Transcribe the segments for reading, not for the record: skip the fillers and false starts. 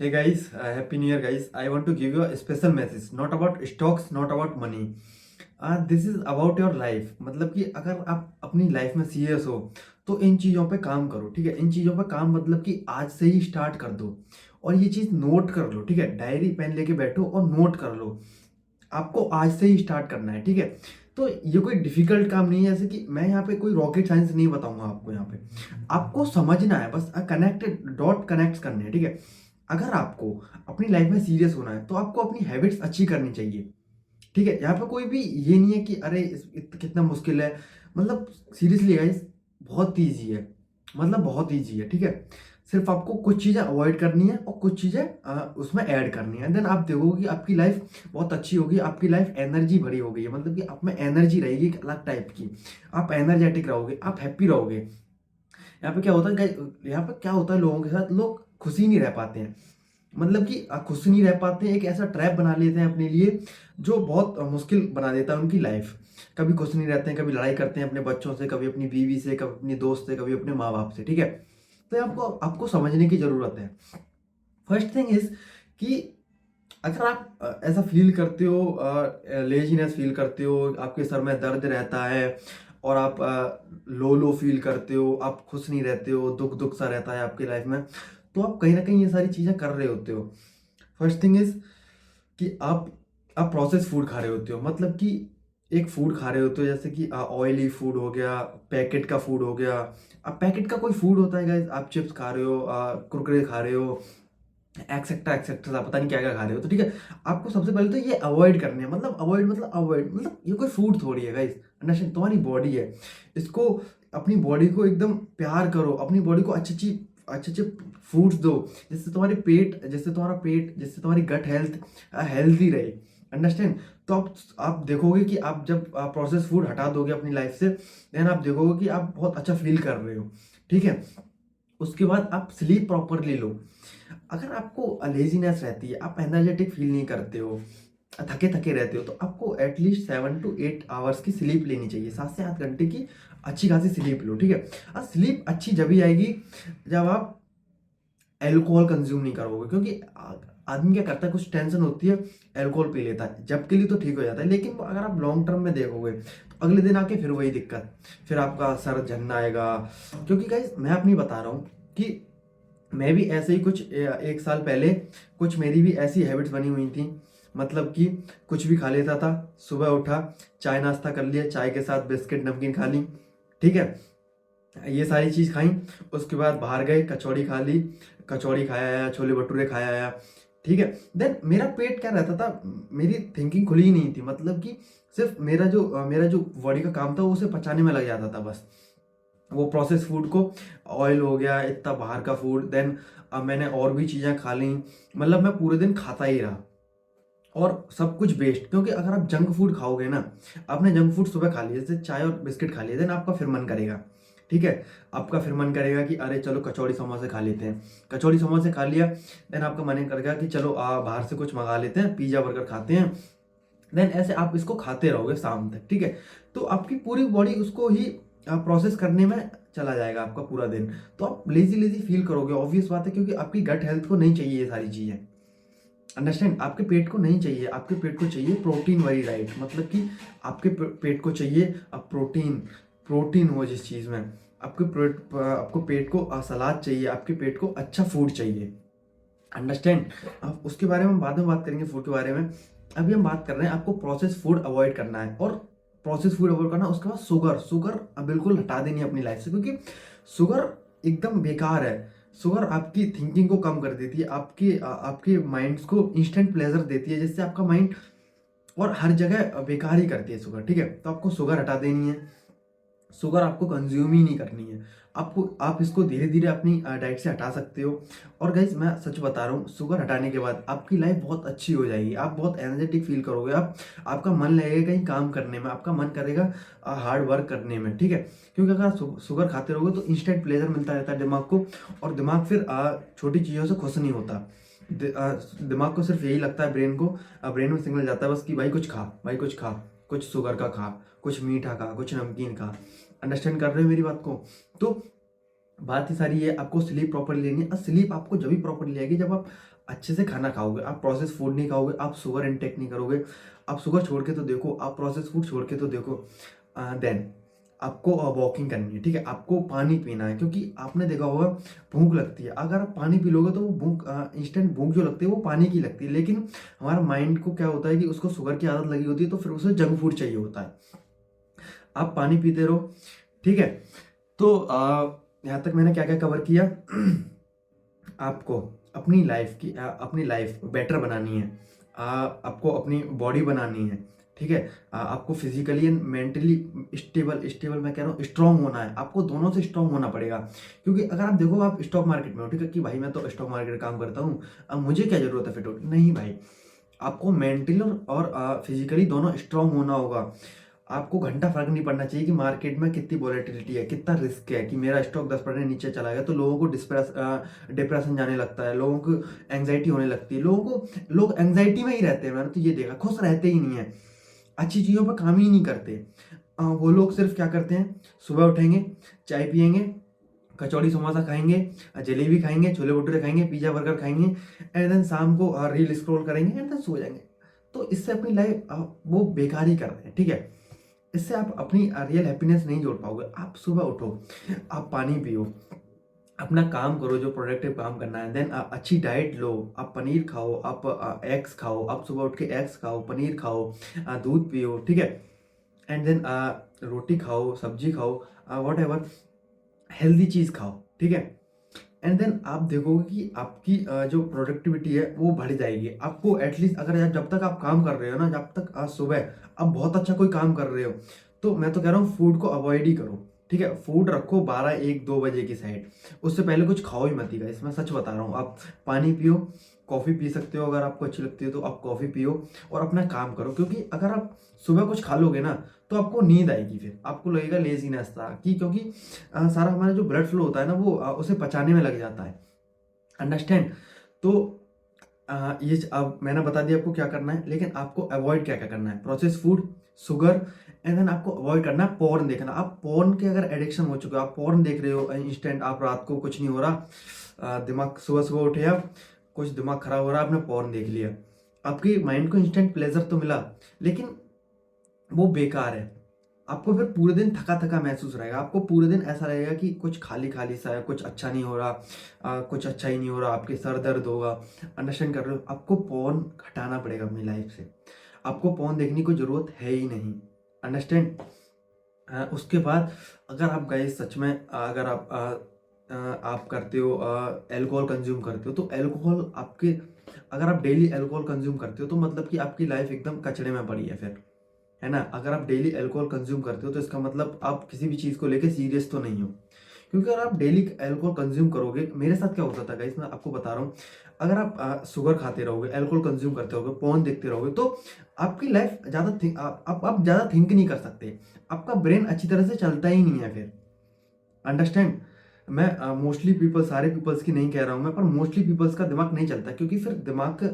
Hey guys, happy new year guys. I want to give you a special message, not about stocks, not about money. This is about your life. मतलब कि अगर आप अपनी life में serious हो तो इन चीज़ों पे काम करो, ठीक है। इन चीज़ों पे काम मतलब कि आज से ही स्टार्ट कर दो और ये चीज़ नोट कर लो, ठीक है। डायरी पेन लेके बैठो और नोट कर लो। आपको आज से ही स्टार्ट करना है, ठीक है। तो ये कोई डिफिकल्ट काम नहीं है, जैसे कि मैं यहाँ पे कोई रॉकेट साइंस नहीं बताऊंगा आपको। यहाँ पे आपको समझना है, बस कनेक्टेड डॉट कनेक्ट करने हैं, ठीक है। अगर आपको अपनी लाइफ में सीरियस होना है तो आपको अपनी हैबिट्स अच्छी करनी चाहिए, ठीक है। यहाँ पे कोई भी ये नहीं है कि अरे कितना मुश्किल है। मतलब सीरियसली गाइस, बहुत ईजी है। मतलब बहुत ईजी है, ठीक है। सिर्फ आपको कुछ चीज़ें अवॉइड करनी है और कुछ चीज़ें उसमें ऐड करनी है। देन आप देखोगे कि आपकी लाइफ बहुत अच्छी होगी, आपकी लाइफ एनर्जी भरी हो गई है। मतलब कि आप में एनर्जी रहेगी एक अलग टाइप की। आप एनर्जेटिक रहोगे, आप हैप्पी रहोगे। यहाँ पे क्या होता है यहाँ पे क्या होता है, लोगों के साथ लोग खुशी नहीं रह पाते हैं। मतलब कि खुश नहीं रह पाते हैं, एक ऐसा ट्रैप बना लेते हैं अपने लिए जो बहुत मुश्किल बना देता है उनकी लाइफ। कभी खुश नहीं रहते हैं, कभी लड़ाई करते हैं अपने बच्चों से, कभी अपनी बीवी से, कभी अपनी दोस्त से, कभी अपने माँ बाप से, ठीक है। तो आपको आपको समझने की जरूरत है। फर्स्ट थिंग इज कि अगर आप ऐसा फील करते हो, लेजीनेस फील करते हो, आपके सर में दर्द रहता है और आप लो लो फील करते हो, आप खुश नहीं रहते हो, दुख दुख सा रहता है आपकी लाइफ में, तो आप कहीं ना कहीं ये सारी चीज़ें कर रहे होते हो। फर्स्ट थिंग इज कि आप प्रोसेस फूड खा रहे होते हो। मतलब कि एक फूड खा रहे होते हो, जैसे कि ऑयली फूड हो गया, पैकेट का फूड हो गया। अब पैकेट का कोई फूड होता है गाइस, आप चिप्स खा रहे हो, कुरकुरे खा रहे हो, एक्सेट्रा एक्सेट्रा, पता नहीं क्या क्या खा रहे हो, तो ठीक है। आपको सबसे पहले तो ये अवॉइड करने हैं। मतलब अवॉइड मतलब अवॉइड, मतलब ये कोई फूड थोड़ी है गाइस। अंडरस्टैंड, तुम्हारी बॉडी है। इसको, अपनी बॉडी को एकदम प्यार करो, अपनी बॉडी को अच्छी अच्छे अच्छे फूड्स दो, जिससे तुम्हारी गट हेल्थ हेल्दी रहे। अंडरस्टैंड। तो आप देखोगे कि आप जब प्रोसेस फूड हटा दोगे अपनी लाइफ से, देन आप देखोगे कि आप बहुत अच्छा फील कर रहे हो, ठीक है। उसके बाद आप स्लीप प्रॉपरली लो। अगर आपको लेजीनेस रहती है, आप एनर्जेटिक फील नहीं करते हो, थके थके रहते हो, तो आपको एटलीस्ट 7 to 8 आवर्स की स्लीप लेनी चाहिए। 7 से 8 घंटे की अच्छी खासी स्लीप लो, ठीक है। और स्लीप अच्छी जब ही आएगी जब आप एल्कोहल कंज्यूम नहीं करोगे, क्योंकि आदमी क्या करता है, कुछ टेंशन होती है, एल्कोहल पी लेता है, जब के लिए तो ठीक हो जाता है, लेकिन अगर आप लॉन्ग टर्म में देखोगे तो अगले दिन आके फिर वही दिक्कत, फिर आपका सर झनना आएगा। क्योंकि गाइस मैं अपनी बता रहा हूँ कि मैं भी ऐसे ही कुछ 1 साल पहले कुछ मेरी भी ऐसी हैबिट्स बनी हुई थी। मतलब कि कुछ भी खा लेता था, सुबह उठा, चाय नाश्ता कर लिया, चाय के साथ बिस्किट नमकीन खा ली, ठीक है। ये सारी चीज़ खाई। उसके बाद बाहर गए, कचौड़ी खा ली, कचौड़ी खाया आया, छोले भटूरे खाया आया, ठीक है। देन मेरा पेट क्या रहता था, मेरी थिंकिंग खुली ही नहीं थी। मतलब कि सिर्फ मेरा जो बॉडी का काम था वो उसे पचाने में लग जाता था बस, वो प्रोसेस फूड को। ऑयल हो गया, इतना बाहर का फूड, देन अब मैंने और भी चीज़ें खा ली। मतलब मैं पूरे दिन खाता ही रहा और सब कुछ वेस्ट। क्योंकि अगर आप जंक फूड खाओगे ना, आपने जंक फूड सुबह खा लिया, जैसे चाय और बिस्किट खा लिया, देन आपका फिर मन करेगा, ठीक है। आपका फिर मन करेगा कि अरे चलो कचौड़ी समोसे खा लेते हैं। कचौड़ी समोसे खा लिया, देन आपका मन करेगा कि चलो बाहर से कुछ मंगा लेते हैं, पिज्ज़ा बर्गर खाते हैं। देन ऐसे आप इसको खाते रहोगे शाम तक, ठीक है। तो आपकी पूरी बॉडी उसको ही प्रोसेस करने में चला जाएगा आपका पूरा दिन। तो आप लेजी लेजी फील करोगे, ऑब्वियस बात है, क्योंकि आपकी गट हेल्थ को नहीं चाहिए ये सारी चीज़ें। अंडरस्टैंड, आपके पेट को नहीं चाहिए, आपके पेट को चाहिए प्रोटीन वाली डाइट। मतलब कि आपके पेट को चाहिए अब प्रोटीन, प्रोटीन हो जिस चीज़ में, आपको पेट को सलाद चाहिए, आपके पेट को अच्छा फूड चाहिए। अंडरस्टैंड। अब उसके बारे में हम बाद में बात करेंगे, फूड के बारे में। अभी हम बात कर रहे हैं आपको प्रोसेस फूड अवॉइड करना है। और प्रोसेस फूड अवॉइड करना, उसके बाद शुगर शुगर बिल्कुल हटा देनी है अपनी लाइफ से, क्योंकि शुगर एकदम बेकार है। शुगर आपकी थिंकिंग को कम कर देती है, आपके माइंड्स को इंस्टेंट प्लेजर देती है, जिससे आपका माइंड और हर जगह बेकार ही करती है शुगर, ठीक है। तो आपको शुगर हटा देनी है, शुगर आपको कंज्यूम ही नहीं करनी है। आप इसको धीरे धीरे अपनी डाइट से हटा सकते हो। और गाइज मैं सच बता रहा हूँ, शुगर हटाने के बाद आपकी लाइफ बहुत अच्छी हो जाएगी, आप बहुत एनर्जेटिक फील करोगे, आपका मन लगेगा कहीं काम करने में, आपका मन करेगा हार्ड वर्क करने में, ठीक है। क्योंकि अगर आप शुगर खाते रहोगे तो इंस्टेंट प्लेजर मिलता रहता है दिमाग को, और दिमाग फिर छोटी चीज़ों से खुश नहीं होता। दिमाग को सिर्फ यही लगता है, ब्रेन में सिग्नल जाता है बस कि भाई कुछ खा, भाई कुछ खा, कुछ शुगर का खा, कुछ मीठा खा, कुछ नमकीन खा। अंडरस्टैंड कर रहे हो मेरी बात को। तो बात ही सारी है, आपको स्लीप प्रॉपर्ली लेनी है। और स्लीप आपको जब भी प्रॉपर्ली आएगी जब आप अच्छे से खाना खाओगे, आप प्रोसेस फूड नहीं खाओगे, आप शुगर इनटेक नहीं करोगे। आप शुगर छोड़ के तो देखो, आप प्रोसेस फूड छोड़ के तो देखो। देन आपको वॉकिंग करनी है, ठीक है, आपको पानी पीना है, क्योंकि आपने देखा होगा भूख लगती है, अगर आप पानी पी लोगे तो वो भूख, इंस्टेंट भूख जो लगती है वो पानी की लगती है। लेकिन हमारा माइंड को क्या होता है कि उसको शुगर की आदत लगी होती है, तो फिर उसे जंक फूड चाहिए होता है। आप पानी पीते रहो, ठीक है। तो यहाँ तक मैंने क्या क्या कवर किया। आपको अपनी लाइफ बेटर बनानी है। आपको अपनी बॉडी बनानी है, ठीक है। आपको फिजिकली एंड मेंटली स्टेबल मैं कह रहा हूँ स्ट्रांग होना है। आपको दोनों से स्ट्रांग होना पड़ेगा, क्योंकि अगर आप देखो आप स्टॉक मार्केट में हो, ठीक है, कि भाई मैं तो स्टॉक मार्केट काम करता हूँ, अब मुझे क्या जरूरत है फिट होने की? नहीं भाई, आपको मेंटली और फिजिकली दोनों स्ट्रांग होना होगा। आपको घंटा फर्क नहीं पड़ना चाहिए कि मार्केट में कितनी वॉलेटिलिटी है, कितना रिस्क है, कि मेरा स्टॉक 10% नीचे चला गया तो लोगों को डिप्रेशन जाने लगता है, लोगों को एंग्जाइटी होने लगती है। लोग एंग्जाइटी में ही रहते हैं, मैंने तो ये देखा, खुश रहते ही नहीं है, अच्छी चीज़ों पर काम ही नहीं करते। वो लोग सिर्फ क्या करते हैं, सुबह उठेंगे, चाय पियेंगे, कचौड़ी समोसा खाएंगे, जलेबी खाएंगे, छोले भटूरे खाएंगे, पिज्जा बर्गर खाएंगे, एंड देन शाम को रील स्क्रॉल करेंगे, एंड देन सो जाएंगे। तो इससे अपनी लाइफ वो बेकार ही कर रहे हैं, ठीक है। इससे आप अपनी रियल हैप्पीनेस नहीं जोड़ पाओगे। आप सुबह उठो, आप पानी पियो, अपना काम करो जो प्रोडक्टिव काम करना है, देन अच्छी डाइट लो, आप पनीर खाओ, आप एग्स खाओ, आप सुबह उठ के एग्स खाओ, पनीर खाओ, दूध पियो, ठीक है, एंड देन रोटी खाओ, सब्जी खाओ, वॉट एवर हेल्दी चीज़ खाओ, ठीक है। एंड देन आप देखोगे कि आपकी जो प्रोडक्टिविटी है वो बढ़ जाएगी। आपको एटलीस्ट अगर जब तक आप काम कर रहे हो ना, जब तक आज सुबह आप बहुत अच्छा कोई काम कर रहे हो, तो मैं तो कह रहा हूँ फूड को अवॉइड ही करो, ठीक है। फूड रखो 12 1 2 बजे की साइड, उससे पहले कुछ खाओ ही मत ही गाइस, मैं सच बता रहा हूँ। आप पानी पियो, कॉफ़ी पी सकते हो, अगर आपको अच्छी लगती है तो आप कॉफ़ी पियो और अपना काम करो, क्योंकि अगर आप सुबह कुछ खा लोगे ना तो आपको नींद आएगी, फिर आपको लगेगा लेजीनेस था, क्योंकि सारा हमारा जो ब्लड फ्लो होता है ना वो उसे पचाने में लग जाता है, अंडरस्टैंड। तो अब मैंने बता दिया आपको क्या करना है, लेकिन आपको अवॉइड क्या क्या करना है, process food, sugar, and then आपको अवॉइड करना है पोर्न देखना। आप पोर्न के अगर एडिक्शन हो चुके हो, आप पोर्न देख रहे हो इंस्टेंट, आप रात को कुछ नहीं हो रहा, दिमाग सुबह सुबह उठे आप, कुछ दिमाग खराब हो रहा है, आपने पोर्न देख लिया, आपकी माइंड को इंस्टेंट प्लेजर तो मिला, लेकिन वो बेकार है। आपको फिर पूरे दिन थका थका महसूस रहेगा, आपको पूरे दिन ऐसा लगेगा कि कुछ खाली खाली सा है, कुछ अच्छा नहीं हो रहा, कुछ अच्छा ही नहीं हो रहा, आपके सर दर्द होगा। अंडरस्टैंड कर रहे हो? आपको फोन हटाना पड़ेगा अपनी लाइफ से, आपको फोन देखने की जरूरत है ही नहीं, अंडरस्टैंड। उसके बाद अगर आप गए सच में, अगर आप करते हो एल्कोहल कंज्यूम करते हो, तो एल्कोहल आपके, अगर आप डेली एल्कोहल कंज्यूम करते हो तो मतलब कि आपकी लाइफ एकदम कचड़े में पड़ी है फिर, है ना। अगर आप डेली अल्कोहल कंज्यूम करते हो तो इसका मतलब आप किसी भी चीज़ को लेके सीरियस तो नहीं हो, क्योंकि अगर आप डेली अल्कोहल कंज्यूम करोगे, मेरे साथ क्या होता था गाइस, मैं आपको बता रहा हूँ, अगर आप शुगर खाते रहोगे, अल्कोहल कंज्यूम करते रहोगे, पोर्न देखते रहोगे, तो आपकी लाइफ ज़्यादा आप ज़्यादा थिंक नहीं कर सकते, आपका ब्रेन अच्छी तरह से चलता ही नहीं है फिर, अंडरस्टैंड। मैं मोस्टली पीपल, सारे पीपल्स की नहीं कह रहा हूँ मैं, पर मोस्टली पीपल्स का दिमाग नहीं चलता, क्योंकि फिर दिमाग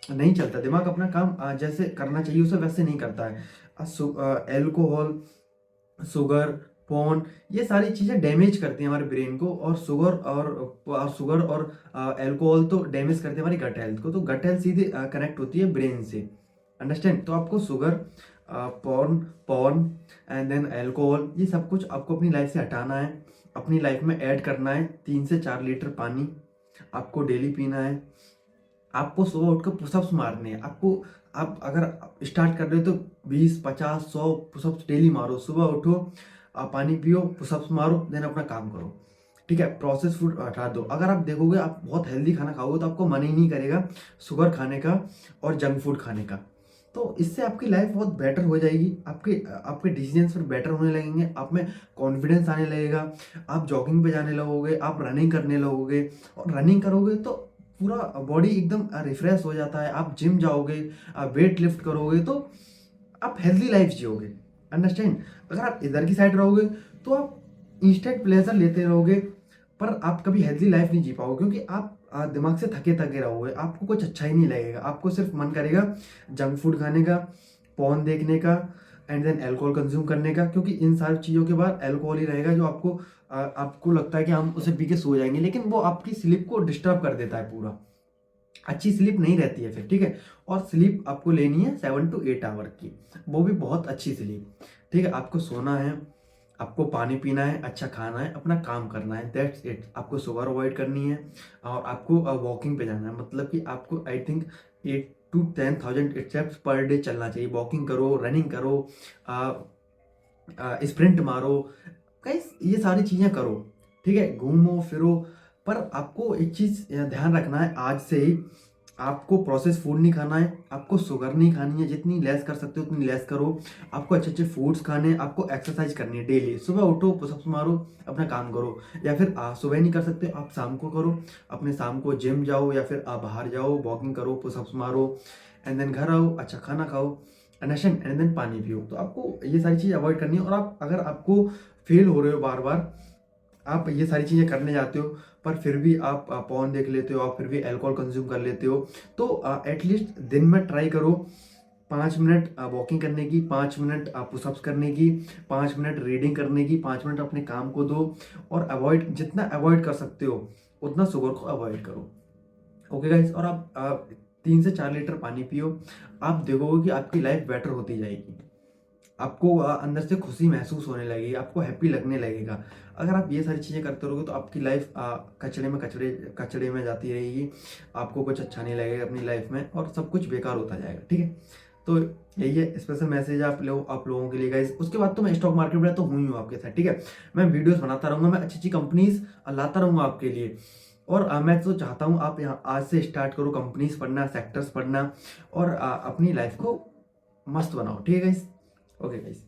नहीं चलता, दिमाग अपना काम जैसे करना चाहिए उसे वैसे नहीं करता है। एल्कोहल, शुगर, पोर्न, ये सारी चीज़ें डैमेज करती हैं हमारे ब्रेन को, और शुगर और एल्कोहल तो डैमेज करते हैं हमारी गट हेल्थ को, तो गट हेल्थ सीधे कनेक्ट होती है ब्रेन से, अंडरस्टैंड। तो आपको sugar, porn porn and then alcohol, ये सब कुछ आपको अपनी लाइफ से हटाना है, अपनी लाइफ में ऐड करना है। 3 से 4 लीटर पानी आपको डेली पीना है, आपको सुबह उठकर पुशअप्स मारने हैं। आप अगर स्टार्ट कर रहे हो तो 20 50 100 पुशअप्स डेली मारो, सुबह उठो, आप पानी पियो, पुशअप्स मारो, देन अपना काम करो, ठीक है। प्रोसेस फूड हटा दो। अगर आप देखोगे आप बहुत हेल्दी खाना खाओगे तो आपको मन ही नहीं करेगा शुगर खाने का और जंक फूड खाने का, तो इससे आपकी लाइफ बहुत बेटर हो जाएगी, आपके आपके डिसीजंस फिर बेटर होने लगेंगे, आप में कॉन्फिडेंस आने लगेगा, आप जॉगिंग पे जाने लगोगे, आप रनिंग करने लगोगे, और रनिंग करोगे तो पूरा बॉडी एकदम रिफ्रेश हो जाता है। आप जिम जाओगे, आप वेट लिफ्ट करोगे, तो आप हेल्दी लाइफ जियोगे, अंडरस्टैंड। अगर आप इधर की साइड रहोगे तो आप इंस्टेंट प्लेजर लेते रहोगे, पर आप कभी हेल्दी लाइफ नहीं जी पाओगे, क्योंकि आप दिमाग से थके थके रहोगे, आपको कुछ अच्छा ही नहीं लगेगा, आपको सिर्फ मन करेगा जंक फूड खाने का, पॉर्न देखने का, एंड देन अल्कोहल कंज्यूम करने का, क्योंकि इन सारी चीज़ों के बाद अल्कोहल ही रहेगा जो आपको लगता है कि हम उसे पी के सो जाएंगे, लेकिन वो आपकी स्लीप को डिस्टर्ब कर देता है पूरा, अच्छी स्लीप नहीं रहती है फिर, ठीक है। और स्लीप आपको लेनी है 7 to 8 आवर की, वो भी बहुत अच्छी स्लीप, ठीक है। आपको सोना है, आपको पानी पीना है, अच्छा खाना है, अपना काम करना है, दैट्स इट। आपको शुगर अवॉइड करनी है और आपको वॉकिंग पे जाना है, मतलब कि आपको I think 8 to 10,000 steps per day चलना चाहिए। वॉकिंग करो, रनिंग करो, स्प्रिंट मारो, गाइस ये सारी चीज़ें करो, ठीक है। घूमो फिरो, पर आपको एक चीज़ ध्यान रखना है आज से ही, आपको प्रोसेस फूड नहीं खाना है, आपको शुगर नहीं खानी है, जितनी लेस कर सकते हो उतनी लेस करो। आपको अच्छे अच्छे फूड्स खाने हैं, आपको एक्सरसाइज करनी है डेली, सुबह उठो, पुशअप्स मारो, अपना काम करो। या फिर सुबह नहीं कर सकते आप शाम को करो, अपने शाम को जिम जाओ या फिर आप बाहर जाओ, वॉकिंग करो, पुशअप्स मारो, एंड देन घर आओ, अच्छा खाना खाओ, अंडरस्टैंड, एंड देन पानी पियो। तो आपको ये सारी चीज़ अवॉइड करनी है। और आप अगर आपको फेल हो रहे हो बार बार, आप ये सारी चीज़ें करने जाते हो पर फिर भी आप पॉर्न देख लेते हो, आप फिर भी अल्कोहल कंज्यूम कर लेते हो, तो एटलीस्ट दिन में ट्राई करो 5 मिनट वॉकिंग करने की, 5 मिनट पुशअप्स करने की, 5 मिनट रीडिंग करने की, 5 मिनट अपने काम को दो। और अवॉइड, जितना अवॉइड कर सकते हो उतना शुगर को अवॉइड करो, ओके गाइस। और आप 3 से 4 लीटर पानी पियो, आप देखोगे कि आपकी लाइफ बेटर होती जाएगी, आपको अंदर से खुशी महसूस होने लगेगी, आपको हैप्पी लगने लगेगा। अगर आप ये सारी चीज़ें करते रहोगे तो आपकी लाइफ कचड़े में जाती रहेगी, आपको कुछ अच्छा नहीं लगेगा अपनी लाइफ में और सब कुछ बेकार होता जाएगा, ठीक है। तो यही है स्पेशल मैसेज आप लोगों के लिए गाइस। उसके बाद तो मैं स्टॉक मार्केट में तो हुई हूँ आपके साथ, ठीक है। मैं वीडियोस बनाता रहूँगा, मैं अच्छी अच्छी कंपनीज लाता रहूँगा आपके लिए। और मैं तो चाहता हूँ आप यहाँ आज से स्टार्ट करो कंपनीज पढ़ना, सेक्टर्स पढ़ना, और अपनी लाइफ को मस्त बनाओ, ठीक है गाइस। Okay guys.